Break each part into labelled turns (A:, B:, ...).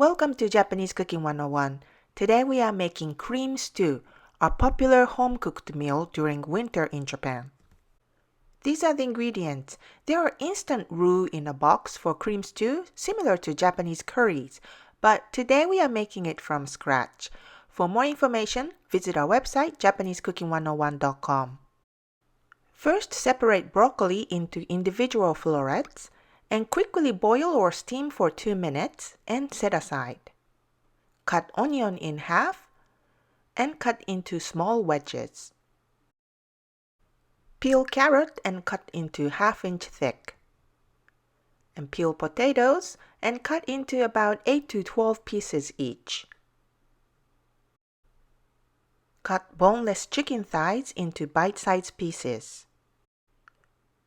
A: Welcome to Japanese Cooking 101. Today we are making cream stew, a popular home-cooked meal during winter in Japan. These are the ingredients. There are instant roux in a box for cream stew, similar to Japanese curries, but today we are making it from scratch. For more information, visit our website, japanesecooking101.com. First, separate broccoli into individual florets and quickly boil or steam for 2 minutes and set aside. Cut onion in half and cut into small wedges. Peel carrot and cut into 1/2 inch thick. And peel potatoes and cut into about 8 to 12 pieces each. Cut boneless chicken thighs into bite-sized pieces.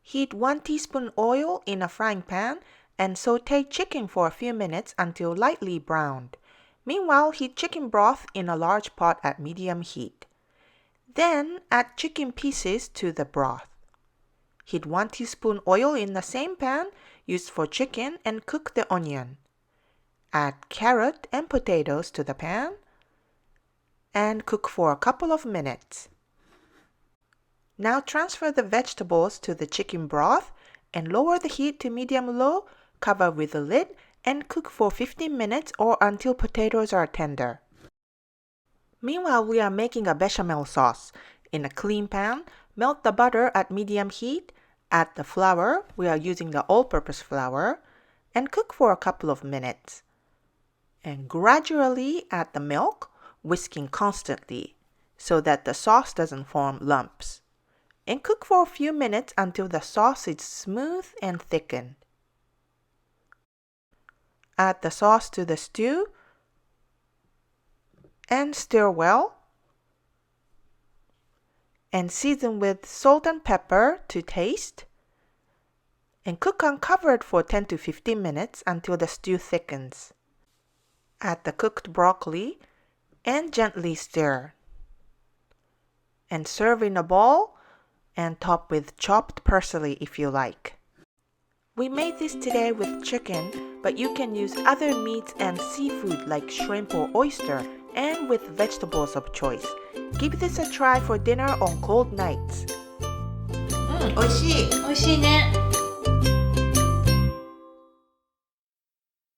A: Heat 1 teaspoon oil in a frying pan and saute chicken for a few minutes until lightly browned. Meanwhile, heat chicken broth in a large pot at medium heat. Then add chicken pieces to the broth. Heat 1 teaspoon oil in the same pan used for chicken and cook the onion. Add carrot and potatoes to the pan and cook for a couple of minutes. Now transfer the vegetables to the chicken broth and lower the heat to medium-low, cover with a lid, and cook for 15 minutes or until potatoes are tender. Meanwhile, we are making a bechamel sauce. In a clean pan, melt the butter at medium heat, add the flour, we are using the all-purpose flour, and cook for a couple of minutes. And gradually add the milk, whisking constantly so that the sauce doesn't form lumps. And cook for a few minutes until the sauce is smooth and thickened. Add the sauce to the stew and stir well. And season with salt and pepper to taste. And cook uncovered for 10 to 15 minutes until the stew thickens. Add the cooked broccoli and gently stir. And serve in a bowl and top with chopped parsley if you like. We made this today with chicken, but you can use other meats and seafood like shrimp or oyster and with vegetables of choice. Give this a try for dinner on cold nights.
B: 美味しい。美味しいね。